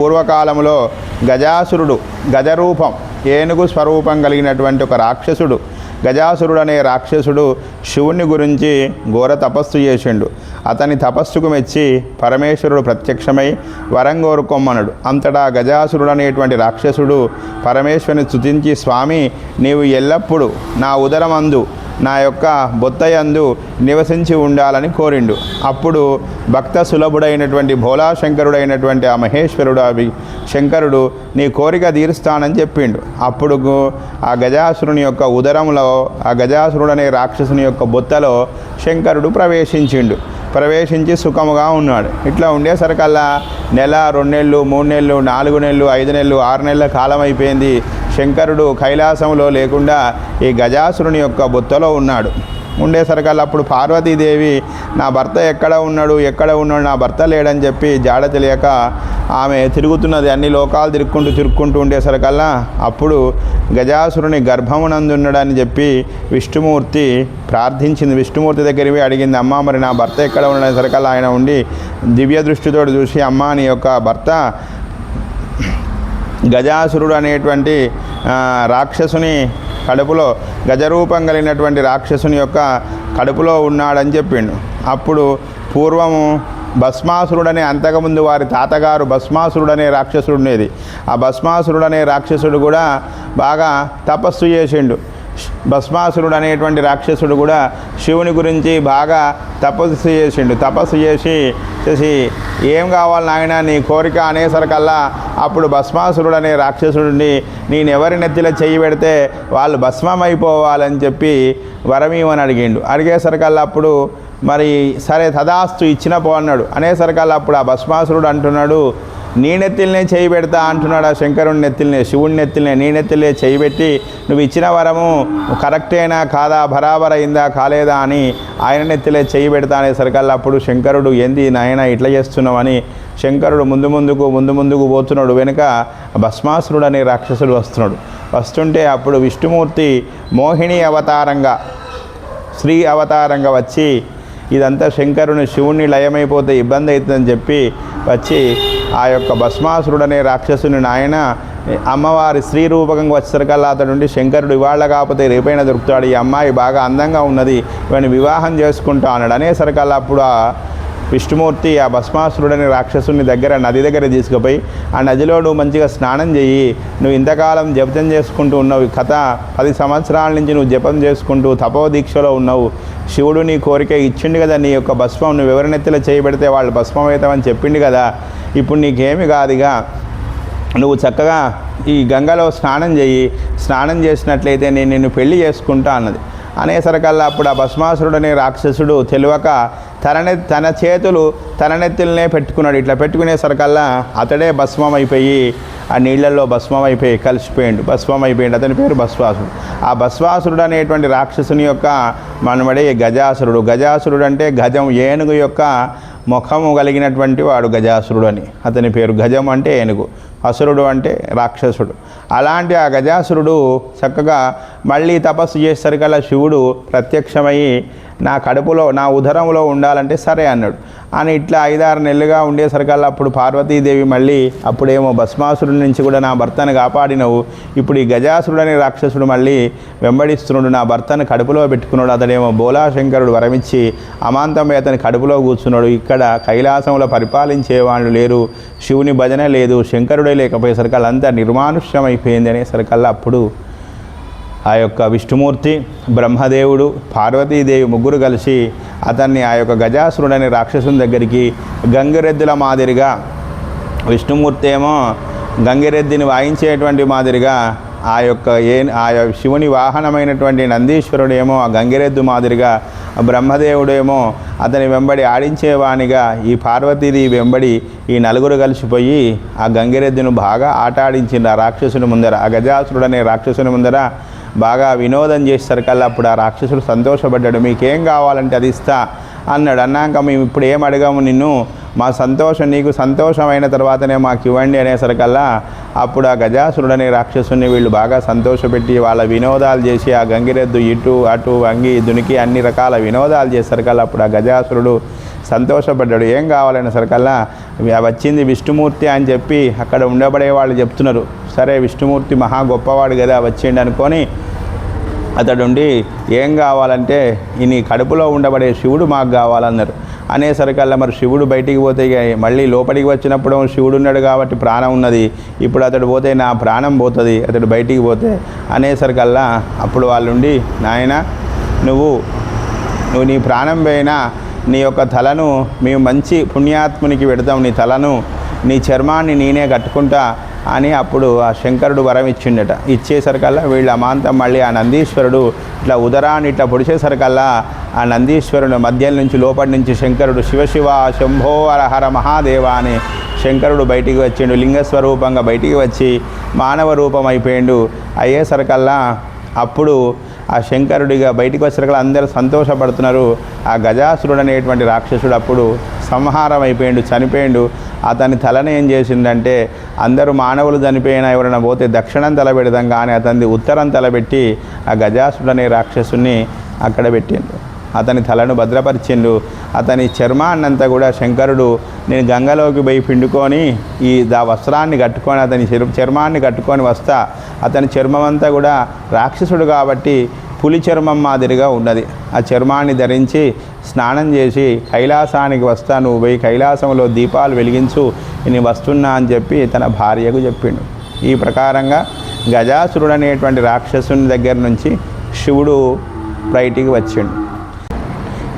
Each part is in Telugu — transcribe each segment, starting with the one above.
పూర్వకాలంలో గజాసురుడు గజరూపం ఏనుగు స్వరూపం కలిగినటువంటి ఒక రాక్షసుడు గజాసురుడు అనే రాక్షసుడు శివుని గురించి ఘోర తపస్సు చేసిండు. అతని తపస్సుకు మెచ్చి పరమేశ్వరుడు ప్రత్యక్షమై వరం కోరుకోమన్నాడు. అంతటా గజాసురుడు అనేటువంటి రాక్షసుడు పరమేశ్వరుని స్తుతించి, స్వామి నీవు ఎల్లప్పుడూ నా ఉదరమందు నా యొక్క బొత్తయందు నివసించి ఉండాలని కోరిండు. అప్పుడు భక్త సులభుడైనటువంటి భోలాశంకరుడైనటువంటి ఆ మహేశ్వరుడు శంకరుడు నీ కోరిక తీరుస్తానని చెప్పిండు. అప్పుడు ఆ గజాసురుని యొక్క ఉదరంలో ఆ గజాసురుడు అనే రాక్షసుని యొక్క బొత్తలో శంకరుడు ప్రవేశించి సుఖముగా ఉన్నాడు. ఇట్లా ఉండేసరికల్లా నెల, 2 నెలలు, 3 నెలలు, 4 నెలలు, 5 నెలలు, 6 నెలల కాలం అయిపోయింది. శంకరుడు కైలాసంలో లేకుండా ఈ గజాసురుని యొక్క బొత్తలో ఉన్నాడు. ఉండేసరికల్లా అప్పుడు పార్వతీదేవి నా భర్త ఎక్కడ ఉన్నాడు నా భర్త లేడని చెప్పి జాడ తెలియక ఆమె తిరుగుతున్నది. అన్ని లోకాలు తిరుక్కుంటూ ఉండేసరికల్లా అప్పుడు గజాసురుని గర్భమునందు ఉన్నాడని చెప్పి విష్ణుమూర్తి ప్రార్థించింది. విష్ణుమూర్తి దగ్గరికి అడిగింది, అమ్మ మరి నా భర్త ఎక్కడ ఉన్నాడని సరికల్లా ఆయన ఉండి దివ్య దృష్టితో చూసి, అమ్మ నీ యొక్క భర్త గజాసురుడు అనేటువంటి రాక్షసుని కడుపులో గజరూపం కలిగినటువంటి రాక్షసుని యొక్క కడుపులో ఉన్నాడని చెప్పిండు. అప్పుడు పూర్వము భస్మాసురుడనే అంతకుముందు వారి తాతగారు భస్మాసురుడనే రాక్షసుడు ఉండేది. ఆ భస్మాసురుడనే రాక్షసుడు కూడా బాగా తపస్సు చేసిండు. భస్మాసురుడు అనేటువంటి రాక్షసుడు కూడా శివుని గురించి బాగా తపస్సు చేసి ఏం కావాలి నాయన నీ కోరిక అనేసరికల్లా అప్పుడు భస్మాసురుడు అనే రాక్షసుడిని నేనెవరి నెత్తిలో చెయ్యి పెడితే వాళ్ళు భస్మం అయిపోవాలని చెప్పి వరమీమని అడిగేసరికల్లా అప్పుడు మరి సరే తదాస్తు ఇచ్చిన పో అన్నాడు. అనేసరికల్లా అప్పుడు ఆ భస్మాసురుడు అంటున్నాడు, నీ నెత్తిలనే చేయి పెడతా అంటున్నాడు. ఆ శంకరుని నెత్తిలనే, శివుని నెత్తిలనే, నీ నెత్తిలే చేయి పెట్టి నువ్వు ఇచ్చిన వరము కరెక్టేనా కాదా, బరాబర్ అయిందా కాలేదా అని ఆయన నెత్తిలే చేయి పెడతా అనేసరికల్లా అప్పుడు శంకరుడు ఏంది నాయన ఇట్లా చేస్తున్నావని శంకరుడు ముందు ముందుకు పోతున్నాడు. వెనుక భస్మాసురుడు అనే రాక్షసుడు వస్తుంటే అప్పుడు విష్ణుమూర్తి మోహిని అవతారంగా, స్త్రీ అవతారంగా వచ్చి ఇదంతా శంకరుని శివుణ్ణి లయమైపోతే ఇబ్బంది అవుతుందని చెప్పి వచ్చి ఆ యొక్క భస్మాసురుడు అనే రాక్షసుని నాయన అమ్మవారి స్త్రీ రూపకంగా వచ్చేసరికల్లా అతడు నుండి శంకరుడు ఇవాళ కాకపోతే రేపైనా దొరుకుతాడు, ఈ అమ్మాయి బాగా అందంగా ఉన్నది, ఇవన్నీ వివాహం చేసుకుంటా అన్నాడు. అనేసరికల్లా అప్పుడు ఆ విష్ణుమూర్తి ఆ భస్మాసురుడని రాక్షసుని నది దగ్గర తీసుకుపోయి ఆ నదిలో నువ్వు మంచిగా స్నానం చెయ్యి, నువ్వు ఇంతకాలం జపం చేసుకుంటూ ఉన్నావు, కథ 10 సంవత్సరాల నుంచి నువ్వు జపం చేసుకుంటూ తపోదీక్షలో ఉన్నావు, శివుడు నీ కోరిక ఇచ్చిండు కదా, నీ యొక్క భస్మం నువ్వు ఎవరినెత్తిలో చేయబెడితే వాళ్ళు భస్మం అవుతామని చెప్పిండు కదా, ఇప్పుడు నీకేమి కాదుగా, నువ్వు చక్కగా ఈ గంగలో స్నానం చెయ్యి, స్నానం చేసినట్లయితే నేను నిన్ను పెళ్లి చేసుకుంటా అన్నది. అనేసరికల్లా అప్పుడు ఆ భస్మాసురుడు అనే రాక్షసుడు తెలియక తన చేతులు తన నెత్తిలనే పెట్టుకున్నాడు. ఇట్లా పెట్టుకునేసరికల్లా అతడే భస్మం అయిపోయి ఆ నీళ్లలో భస్మం అయిపోయి భస్మం అయిపోయిండు. అతని పేరు భస్వాసురుడు. ఆ భస్వాసురుడు అనేటువంటి రాక్షసుని యొక్క మనమడే గజాసురుడు అంటే గజం, ఏనుగు యొక్క ముఖము కలిగినటువంటి వాడు గజాసురుడు అని అతని పేరు. గజం అంటే ఏనుగు, అసురుడు అంటే రాక్షసుడు. అలాంటి ఆ గజాసురుడు చక్కగా మళ్ళీ తపస్సు చేసేసరికల్లా శివుడు ప్రత్యక్షమయ్యి నా కడుపులో నా ఉదరంలో ఉండాలంటే సరే అన్నాడు. అని ఇట్లా 5-6 నెలలుగా ఉండేసరికల్లా అప్పుడు పార్వతీదేవి మళ్ళీ అప్పుడేమో భస్మాసురుడి నుంచి కూడా నా భర్తను కాపాడినవు, ఇప్పుడు ఈ గజాసురుడు అనే రాక్షసుడు మళ్ళీ వెంబడిస్తున్నాడు, నా భర్తను కడుపులో పెట్టుకున్నాడు, అతడేమో బోలాశంకరుడు వరమిచ్చి అమాంతమై అతని కడుపులో కూర్చున్నాడు. ఇక్కడ కైలాసంలో పరిపాలించే వాళ్ళు లేరు, శివుని భజన లేదు, శంకరుడే లేకపోయేసరికల్లా అంతా నిర్మానుష్యమైపోయింది అనేసరికల్లా అప్పుడు ఆ యొక్క విష్ణుమూర్తి, బ్రహ్మదేవుడు, పార్వతీదేవి ముగ్గురు కలిసి అతన్ని ఆ యొక్క గజాసురుడు అనే రాక్షసుని దగ్గరికి గంగిరెద్దుల మాదిరిగా, విష్ణుమూర్తి ఏమో గంగిరెద్దిని వాయించేటువంటి మాదిరిగా ఆ యొక్క శివుని వాహనమైనటువంటి నందీశ్వరుడేమో ఆ గంగిరెద్దు మాదిరిగా, బ్రహ్మదేవుడేమో అతని వెంబడి ఆడించేవానిగా ఈ పార్వతీదేవి వెంబడి ఈ నలుగురు కలిసిపోయి ఆ గంగిరెద్దును బాగా ఆటాడించింది ఆ రాక్షసుని ముందర, ఆ గజాసురుడు అనే రాక్షసుని ముందర బాగా వినోదం చేసేసరికల్లా అప్పుడు ఆ రాక్షసుడు సంతోషపడ్డాడు. మీకేం కావాలంటే అది ఇస్తా అన్నాడు. అన్నాక మేము ఇప్పుడు ఏం అడిగాము నిన్ను, మా సంతోషం నీకు సంతోషమైన తర్వాతనే మాకు ఇవ్వండి అనేసరికల్లా అప్పుడు ఆ గజాసురుడు అనే రాక్షసుని వీళ్ళు బాగా సంతోషపెట్టి వాళ్ళ వినోదాలు చేసి ఆ గంగిరెద్దు ఇటు అటు వంగి దునికి అన్ని రకాల వినోదాలు చేసరికల్లా అప్పుడు ఆ గజాసురుడు సంతోషపడ్డాడు. ఏం కావాలనే సరికల్లా వచ్చింది విష్ణుమూర్తి అని చెప్పి అక్కడ ఉండబడే వాళ్ళు చెప్తున్నారు. సరే విష్ణుమూర్తి మహా గొప్పవాడు కదా వచ్చిండు అనుకొని అతడుండి ఏం కావాలంటే నీ కడుపులో ఉండబడే శివుడు మాకు కావాలన్నారు. అనేసరికల్లా మరి శివుడు బయటికి పోతే మళ్ళీ లోపలికి వచ్చినప్పుడు శివుడు ఉన్నాడు కాబట్టి ప్రాణం ఉన్నది, ఇప్పుడు అతడు పోతే నా ప్రాణం పోతుంది అతడు బయటికి పోతే అనేసరికల్లా అప్పుడు వాళ్ళుండి నాయన నువ్వు నీ ప్రాణం పోయినా నీ యొక్క తలను మేము మంచి పుణ్యాత్మునికి పెడతాం, నీ తలను నీ చర్మాన్ని నేనే కట్టుకుంటా అని అప్పుడు ఆ శంకరుడు వరం ఇచ్చిండట. ఇచ్చేసరికల్లా వీళ్ళ అమాంతం మళ్ళీ ఆ నందీశ్వరుడు ఇట్లా ఉదరాన్ని ఇట్లా పొడిచేసరికల్లా ఆ నందీశ్వరుడు మధ్యం నుంచి లోపటి నుంచి శంకరుడు శివశివ శంభో హరహర మహాదేవ అని శంకరుడు బయటికి వచ్చిండు. లింగస్వరూపంగా బయటికి వచ్చి మానవ రూపం అయిపోయిండు. అయ్యేసరికల్లా అప్పుడు ఆ శంకరుడిగా బయటికి వచ్చేసరికల్లా అందరూ సంతోషపడుతున్నారు. ఆ గజాసురుడు అనేటువంటి రాక్షసుడు అప్పుడు సంహారం అయిపోయిండు, చనిపోయిండు. అతని తలను ఏం చేసిందంటే అందరూ మానవులు చనిపోయినా ఎవరైనా పోతే దక్షిణం తల పెడదాం కానీ అతని ఉత్తరం తలబెట్టి ఆ గజాసురుడు అనే రాక్షసుని అక్కడ పెట్టిండు. అతని తలను భద్రపరిచిండు. అతని చర్మాన్నంతా కూడా శంకరుడు నేను గంగలోకి పోయి పిండుకొని వస్త్రాన్ని కట్టుకొని అతని చర్మాన్ని కట్టుకొని వస్తా. అతని చర్మం అంతా కూడా రాక్షసుడు కాబట్టి పులి చర్మం మాదిరిగా ఉన్నది. ఆ చర్మాన్ని ధరించి స్నానం చేసి కైలాసానికి వస్తా, నువ్వు పోయి కైలాసంలో దీపాలు వెలిగించు, నేను వస్తున్నా అని చెప్పి తన భార్యకు చెప్పిండు. ఈ ప్రకారంగా గజాసురుడు అనేటువంటి రాక్షసుని దగ్గర నుంచి శివుడు బయటికి వచ్చిండు.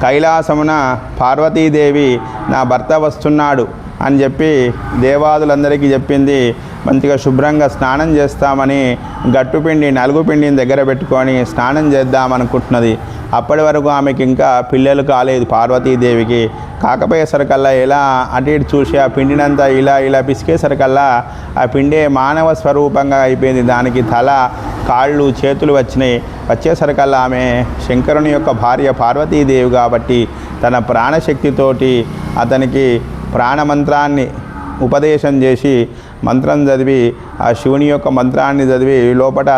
కైలాసమున పార్వతీదేవి నా భర్త వస్తున్నాడు అని చెప్పి దేవాదులందరికీ చెప్పింది. మంచిగా శుభ్రంగా స్నానం చేస్తామని గట్టుపిండి నలుగుపిండిని దగ్గర పెట్టుకొని స్నానం చేద్దామనుకుంటున్నది. అప్పటి వరకు ఆమెకి ఇంకా పిల్లలు కాలేదు పార్వతీదేవికి. కాకపోయేసరికల్లా ఎలా అటు ఇటు చూసి ఆ పిండినంతా ఇలా పిసికేసరికల్లా ఆ పిండే మానవ స్వరూపంగా అయిపోయింది. దానికి తల కాళ్ళు చేతులు వచ్చినాయి. వచ్చేసరికల్లా ఆమె శంకరుని యొక్క భార్య పార్వతీదేవి కాబట్టి తన ప్రాణశక్తితోటి అతనికి ప్రాణమంత్రాన్ని ఉపదేశం చేసి మంత్రం చదివి ఆ శివుని యొక్క మంత్రాన్ని చదివి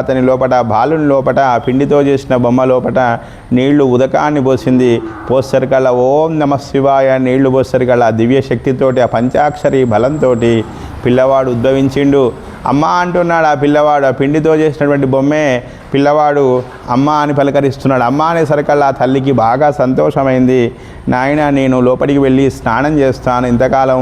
అతని లోపట బాలుని లోపట ఆ పిండితో చేసిన బొమ్మ లోపట నీళ్లు ఉదకాన్ని పోసింది. పోసరికల్లా ఓం నమ శివాయ నీళ్లు పోసరికల్లా ఆ దివ్య శక్తితోటి ఆ పంచాక్షరి బలంతో పిల్లవాడు ఉద్భవించిండు. అమ్మ అంటున్నాడు ఆ పిల్లవాడు. ఆ పిండితో చేసినటువంటి బొమ్మే పిల్లవాడు అమ్మ అని పలకరిస్తున్నాడు. అమ్మ అనేసరికల్లా ఆ తల్లికి బాగా సంతోషమైంది. నాయన నేను లోపలికి వెళ్ళి స్నానం చేస్తాను, ఇంతకాలం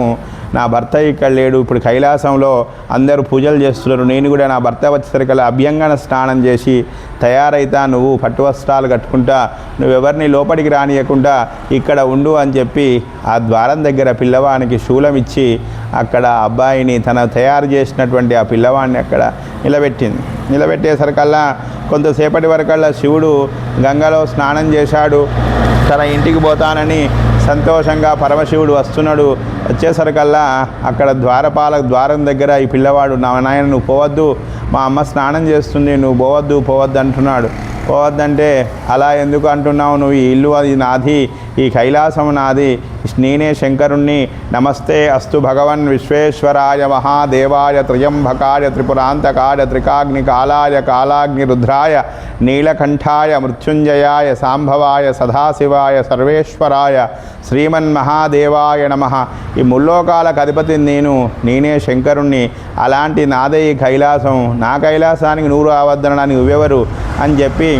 నా భర్త ఇక్కడ లేడు, ఇప్పుడు కైలాసంలో అందరూ పూజలు చేస్తున్నారు, నేను కూడా నా భర్త వచ్చేసరికల్లా అభ్యంగన స్నానం చేసి తయారైతా, నువ్వు పట్టు వస్త్రాలు కట్టుకుంటా, నువ్వెవరిని లోపలికి రానియకుండా ఇక్కడ ఉండు అని చెప్పి ఆ ద్వారం దగ్గర పిల్లవానికి శూలం ఇచ్చి అక్కడ అబ్బాయిని తన తయారు చేసినటువంటి ఆ పిల్లవాడిని అక్కడ నిలబెట్టింది. నిలబెట్టేసరికల్లా కొంతసేపటి వరకల్లా శివుడు గంగలో స్నానం చేశాడు. తన ఇంటికి పోతానని సంతోషంగా పరమశివుడు వస్తున్నాడు. వచ్చేసరికల్లా అక్కడ ద్వారం దగ్గర ఈ పిల్లవాడు నాయన నువ్వు పోవద్దు, మా అమ్మ స్నానం చేస్తుంది, నువ్వు పోవద్దు అంటున్నాడు. పోవద్దంటే అలా ఎందుకు అంటున్నావు, నువ్వు ఈ ఇల్లు అది నాది, ఈ కైలాసం నాది, నేనే శంకరుణ్ణి, నమస్తే అస్తు భగవన్ విశ్వేశ్వరాయ మహాదేవాయ త్రయంబకాయ త్రిపురాంతకాయ త్రికాగ్ని కాలాయ కాలాగ్ని రుద్రాయ నీలకంఠాయ మృత్యుంజయాయ సాంభవాయ సదాశివాయ సర్వేశ్వరాయ శ్రీమన్మహాదేవాయ నమః. ఈ ముల్లోకాలకు అధిపతి నేనే శంకరుణ్ణి, అలాంటి నాదే ఈ కైలాసం, నా కైలాసానికి నువ్వు రావద్దనడానికి నువ్వెవరు అని చెప్పి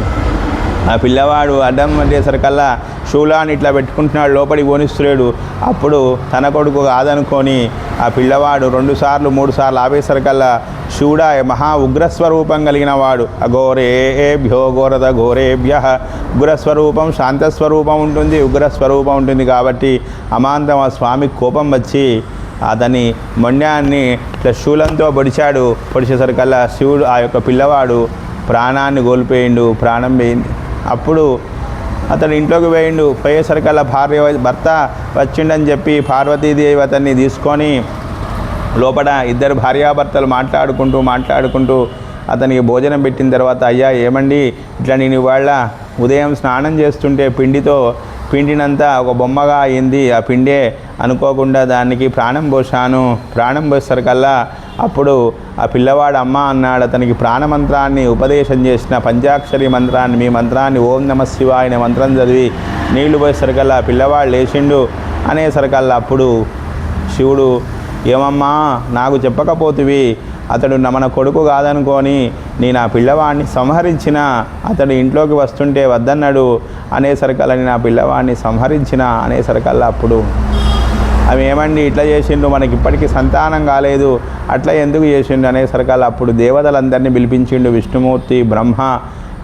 ఆ పిల్లవాడు అడ్డం పట్టేసరికల్లా శూలాన్ని ఇట్లా పెట్టుకుంటున్నాడు, లోపలికి పోనిస్తున్నాడు. అప్పుడు తన కొడుకు కాదనుకొని ఆ పిల్లవాడు 2 సార్లు 3 సార్లు ఆవేసరికల్లా శివుడా మహా ఉగ్రస్వరూపం కలిగిన వాడు. అఘోరేభ్యో ఘోరద ఘోరేభ్య ఉగ్రస్వరూపం శాంతస్వరూపం ఉంటుంది, ఉగ్రస్వరూపం ఉంటుంది కాబట్టి అమాంతం ఆ స్వామికి కోపం వచ్చి అతని మొండాన్ని ఇట్లా శూలంతో పొడిచేసరికల్లా శివుడు ఆ యొక్క పిల్లవాడు ప్రాణాన్ని కోల్పోయిండు, ప్రాణం పోయింది. అప్పుడు అతడు ఇంట్లోకి పోయేసరికల్లా భర్త వచ్చిండని చెప్పి పార్వతీదేవి అతన్ని తీసుకొని లోపల ఇద్దరు భార్యాభర్తలు మాట్లాడుకుంటూ అతనికి భోజనం పెట్టిన తర్వాత అయ్యా ఏమండి ఇట్లా నేను ఇవాళ ఉదయం స్నానం చేస్తుంటే పిండితో పిండినంతా ఒక బొమ్మగా అయింది. ఆ పిండే అనుకోకుండా దానికి ప్రాణం పోసాను. ప్రాణం పోసేసరికల్లా అప్పుడు ఆ పిల్లవాడు అమ్మ అన్నాడు. అతనికి ప్రాణమంత్రాన్ని ఉపదేశం చేసిన పంచాక్షరి మంత్రాన్ని, మీ మంత్రాన్ని ఓం నమ శివాయ అనే మంత్రం చదివి నీళ్లు పోయేసరికల్లా ఆ పిల్లవాడు లేచిండు అనేసరికల్లా అప్పుడు శివుడు, ఏమమ్మా నాకు చెప్పకపోతివి, అతడు మన కొడుకు కాదనుకొని నేను ఆ పిల్లవాడిని సంహరించిన, అతడు ఇంట్లోకి వస్తుంటే వద్దన్నాడు అనేసరికల్లా నేను ఆ పిల్లవాడిని సంహరించిన అనేసరికల్లా అప్పుడు అవి ఏమండి ఇట్లా చేసిండు, మనకి ఇప్పటికీ సంతానం కాలేదు, అట్లా ఎందుకు చేసిండు అనేసరికల్లా అప్పుడు దేవతలందరినీ పిలిపించిండు. విష్ణుమూర్తి, బ్రహ్మ,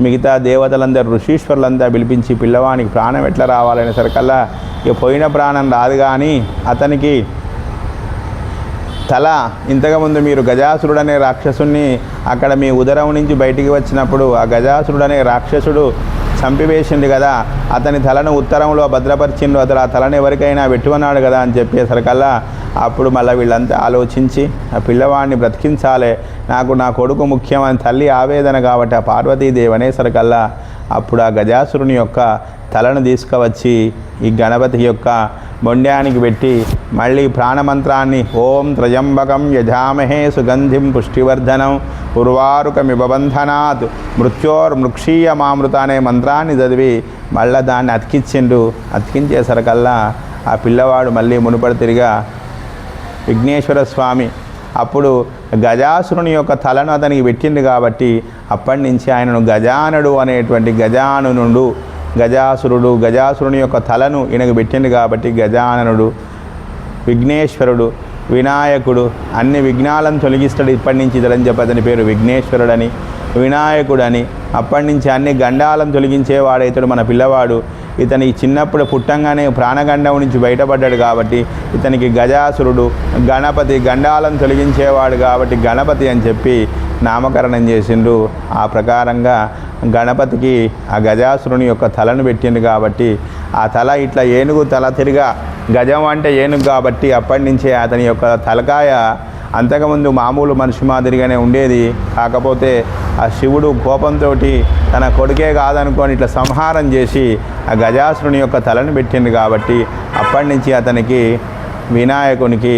మిగతా దేవతలందరూ, ఋషీశ్వరులంతా పిలిపించి పిల్లవానికి ప్రాణం ఎట్లా రావాలనేసరికల్లా ఇక పోయిన ప్రాణం రాదు కానీ అతనికి తల, ఇంతకుముందు మీరు గజాసురుడు అనే రాక్షసుని అక్కడ మీ ఉదరం నుంచి బయటికి వచ్చినప్పుడు ఆ గజాసురుడు అనే రాక్షసుడు చంపివేసిండు కదా, అతని తలను ఉత్తరంలో భద్రపరిచిండు, అతడు ఆ తలను ఎవరికైనా పెట్టుకున్నాడు కదా అని చెప్పేసరికల్లా అప్పుడు మళ్ళీ వీళ్ళంతా ఆలోచించి ఆ పిల్లవాడిని బ్రతికించాలి, నాకు నా కొడుకు ముఖ్యమని తల్లి ఆవేదన కాబట్టి ఆ పార్వతీదేవి అనేసరికల్లా అప్పుడు ఆ గజాసురుని యొక్క తలను తీసుకువచ్చి ఈ గణపతి యొక్క మొండ్యానికి పెట్టి మళ్ళీ ప్రాణమంత్రాన్ని ఓం త్రయంబకం యజామహే సుగంధిం పుష్టివర్ధనం ఉర్వారుకమిబంధనాత్ మృత్యోర్మృక్షీయమామృత అనే మంత్రాన్ని చదివి మళ్ళీ దాన్ని అతికించిండు. అతికించేసరికల్లా ఆ పిల్లవాడు మళ్ళీ మునుపడి తిరిగా విఘ్నేశ్వర స్వామి అప్పుడు గజాసురుని యొక్క తలను అతనికి పెట్టింది కాబట్టి అప్పటి నుంచి ఆయనను గజానుడు అనేటువంటి గజాననుడు, గజాసురుడు, గజాసురుని యొక్క తలను ఈయనకు పెట్టింది కాబట్టి గజాననుడు, విఘ్నేశ్వరుడు, వినాయకుడు, అన్ని విఘ్నాలను తొలగిస్తాడు ఇప్పటి నుంచి ఇతడని చెప్పి అతని పేరు విఘ్నేశ్వరుడని, వినాయకుడని. అప్పటి నుంచి అన్ని గండాలను తొలగించేవాడు ఇతడు మన పిల్లవాడు. ఇతని చిన్నప్పుడు పుట్టంగానే ప్రాణగండం నుంచి బయటపడ్డాడు కాబట్టి ఇతనికి గజాసురుడు, గణపతి, గండాలను తొలగించేవాడు కాబట్టి గణపతి అని చెప్పి నామకరణం చేసిండు. ఆ ప్రకారంగా గణపతికి ఆ గజాసురుని యొక్క తలను పెట్టిండు కాబట్టి ఆ తల ఇట్లా ఏనుగు తల తిరిగా, గజం అంటే ఏనుగు కాబట్టి అప్పటి నుంచే అతని యొక్క తలకాయ అంతకుముందు మామూలు మనిషి మాదిరిగానే ఉండేది. కాకపోతే ఆ శివుడు కోపంతో తన కొడుకే కాదనుకొని ఇట్లా సంహారం చేసి ఆ గజాసురుని యొక్క తలను పెట్టింది కాబట్టి అప్పటి నుంచి అతనికి వినాయకునికి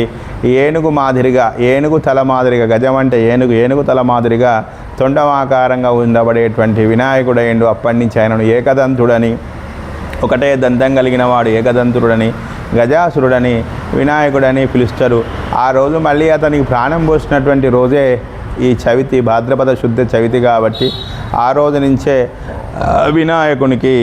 ఏనుగు మాదిరిగా, ఏనుగు తల మాదిరిగా, గజం అంటే ఏనుగు, ఏనుగు తల మాదిరిగా తొండమాకారంగా ఉండబడేటువంటి వినాయకుడైండు. అప్పటి నుంచి ఆయనను ఏకదంతుడని, ఒకటే దంతం కలిగిన వాడు ఏకదంతుడని, గజాసురుడని, వినాయకుడని పిలుస్తారు. ఆ రోజు మళ్ళీ అతనికి ప్రాణం పోసినటువంటి రోజే ఈ చవితి, భాద్రపద శుద్ధ చవితి కాబట్టి ఆ రోజు నుంచే వినాయకునికి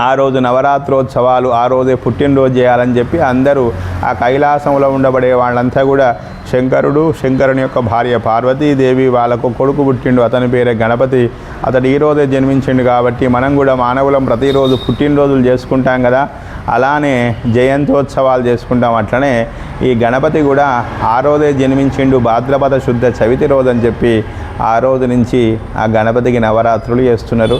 ఆ రోజు నవరాత్రోత్సవాలు, ఆ రోజే పుట్టినరోజు చేయాలని చెప్పి అందరూ ఆ కైలాసంలో ఉండబడే వాళ్ళంతా కూడా శంకరుడు, శంకరుని యొక్క భార్య పార్వతీదేవి, వాళ్ళకు కొడుకు పుట్టిండు, అతని పేరే గణపతి, అతడు ఈ రోజే జన్మించిండు కాబట్టి మనం కూడా మానవులం ప్రతిరోజు పుట్టినరోజులు చేసుకుంటాం కదా, అలానే జయంతోత్సవాలు చేసుకుంటాం. అట్లనే ఈ గణపతి కూడా ఆ రోజే జన్మించిండు, భాద్రపద శుద్ధ చవితి రోజు అని చెప్పి ఆ రోజు నుంచి ఆ గణపతికి నవరాత్రులు చేస్తున్నారు.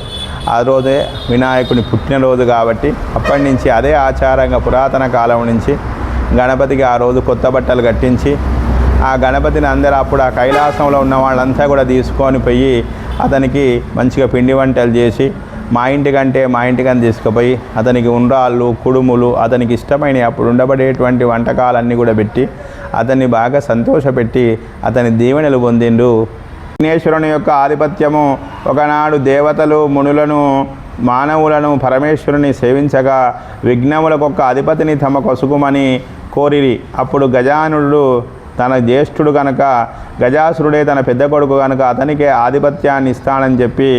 ఆ రోజే వినాయకుని పుట్టినరోజు కాబట్టి అప్పటి నుంచి అదే ఆచారంగా పురాతన కాలం నుంచి గణపతికి ఆ రోజు కొత్త బట్టలు కట్టించి ఆ గణపతిని అందరూ అప్పుడు ఆ కైలాసంలో ఉన్న వాళ్ళంతా కూడా తీసుకొని పోయి అతనికి మంచిగా పిండి వంటలు చేసి మా ఇంటికని తీసుకుపోయి అతనికి ఉండ్రాళ్ళు, కుడుములు, అతనికి ఇష్టమైన అప్పుడు ఉండబడేటువంటి వంటకాలన్నీ కూడా పెట్టి అతన్ని బాగా సంతోషపెట్టి అతని దీవెనలు పొందిండు. విఘ్నేశ్వరుని యొక్క ఆధిపత్యము ఒకనాడు దేవతలు, మునులను, మానవులను పరమేశ్వరుని సేవించగా విఘ్నములకొక్క అధిపతిని తమ కొసుగుమని కోరిరి. అప్పుడు గజానుడు తన జ్యేష్ఠుడు కనుక, గజాసురుడే తన పెద్ద కొడుకు కనుక అతనికే ఆధిపత్యాన్ని ఇస్తానని చెప్పి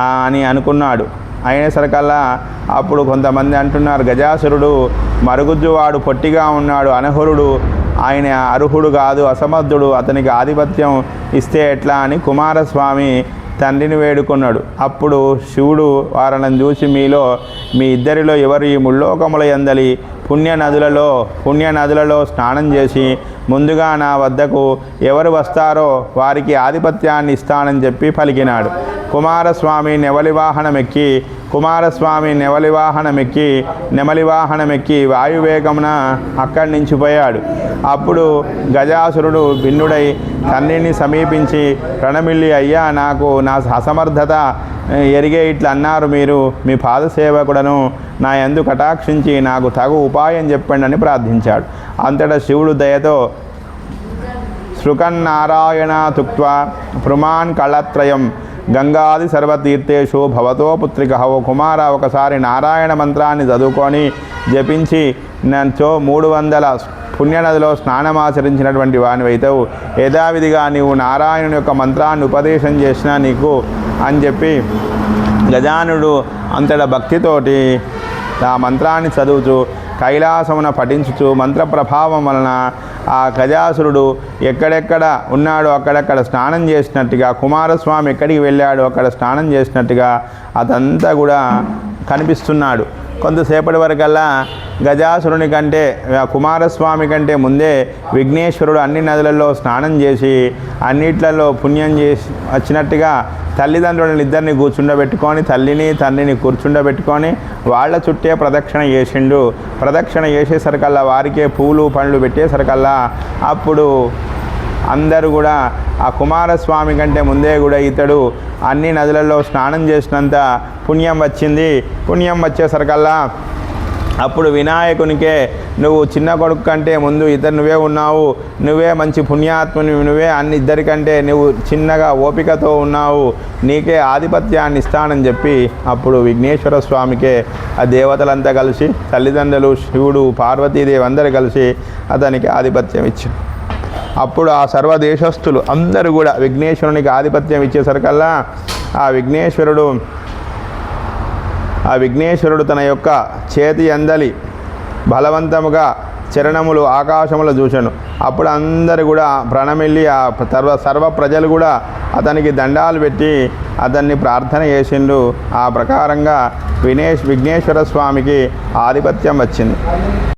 అని అనుకున్నాడు. అయినసరికల్లా అప్పుడు కొంతమంది అంటున్నారు, గజాసురుడు మరుగుజ్జువాడు, పొట్టిగా ఉన్నాడు, అనర్హుడు, ఆయన అర్హుడు కాదు, అసమర్థుడు, అతనికి ఆధిపత్యం ఇస్తే ఎట్లా అని కుమారస్వామి తండ్రిని వేడుకున్నాడు. అప్పుడు శివుడు వారిని చూసి మీ ఇద్దరిలో ఎవరు ఈ ముల్లోకముల యందలి పుణ్యనదులలో స్నానం చేసి ముందుగా నా వద్దకు ఎవరు వస్తారో వారికి ఆధిపత్యాన్ని ఇస్తానని చెప్పి పలికినాడు. కుమారస్వామి నెమలి వాహనమెక్కి వాయువేగమున అక్కడి నుంచి పోయాడు. అప్పుడు గజాసురుడు భిన్నుడై తండ్రిని సమీపించి ప్రణమిల్లి, అయ్యా నాకు నా అసమర్థత ఎరిగే ఇట్లా అన్నారు మీరు, మీ పాదసేవకుడను నా యందు కటాక్షించి నాకు తగు ఉపాయం చెప్పండి అని ప్రార్థించాడు. అంతటా శివుడు దయతో శృకన్నారాయణ తుక్త్వా పుమాన్ కళత్రయం గంగాది సర్వతీర్థేషు భవతో పుత్రిక. ఓ కుమార, ఒకసారి నారాయణ మంత్రాన్ని చదువుకొని జపించి నచ్చో 300 పుణ్యనదిలో స్నానమాచరించినటువంటి వానివైతావు. యథావిధిగా నీవు నారాయణుని యొక్క మంత్రాన్ని ఉపదేశం చేసినా నీకు అని చెప్పి గజానుడు అంతటా భక్తితోటి ఆ మంత్రాన్ని చదువుతూ కైలాసమున పఠించుచు మంత్ర ప్రభావం వలన ఆ గజాసురుడు ఎక్కడెక్కడ ఉన్నాడో అక్కడక్కడ స్నానం చేసినట్టుగా, కుమారస్వామి ఎక్కడికి వెళ్ళాడో అక్కడ స్నానం చేసినట్టుగా అదంతా కూడా కనిపిస్తున్నాడు. కొంతసేపటి వరకల్లా గజాసురుని కంటే కుమారస్వామి కంటే ముందే విఘ్నేశ్వరుడు అన్ని నదులలో స్నానం చేసి అన్నిట్లలో పుణ్యం చేసి వచ్చినట్టుగా తల్లిదండ్రులను ఇద్దరిని కూర్చుండబెట్టుకొని, తల్లిని తండ్రిని కూర్చుండబెట్టుకొని వాళ్ళ చుట్టే ప్రదక్షిణ చేసిండు. ప్రదక్షిణ చేసేసరికల్లా వారికే పూలు పండ్లు పెట్టేసరికల్లా అప్పుడు అందరూ కూడా ఆ కుమారస్వామి కంటే ముందే కూడా ఇతడు అన్ని నదులలో స్నానం చేసినంత పుణ్యం వచ్చింది. పుణ్యం వచ్చేసరికల్లా అప్పుడు వినాయకునికే నువ్వు చిన్న కొడుకు కంటే ముందు ఇద్దరు నువ్వే ఉన్నావు, నువ్వే మంచి పుణ్యాత్ముని, నువ్వే అన్ని ఇద్దరికంటే నువ్వు చిన్నగా ఓపికతో ఉన్నావు, నీకే ఆధిపత్యాన్ని ఇస్తానని చెప్పి అప్పుడు విఘ్నేశ్వర స్వామికే ఆ దేవతలంతా కలిసి, తల్లిదండ్రులు శివుడు పార్వతీదేవి అందరూ కలిసి అతనికి ఆధిపత్యం ఇచ్చారు. అప్పుడు ఆ సర్వదేశస్థులు అందరూ కూడా విఘ్నేశ్వరునికి ఆధిపత్యం ఇచ్చేసరికల్లా ఆ విఘ్నేశ్వరుడు తన యొక్క చేతి అందలి బలవంతముగా చరణములు ఆకాశములు చూశాను. అప్పుడు అందరూ కూడా ప్రణమిల్లి ఆ సర్వ ప్రజలు కూడా అతనికి దండాలు పెట్టి అతన్ని ప్రార్థన చేసిండు. ఆ ప్రకారంగా విఘ్నేశ్వర స్వామికి ఆధిపత్యం వచ్చింది.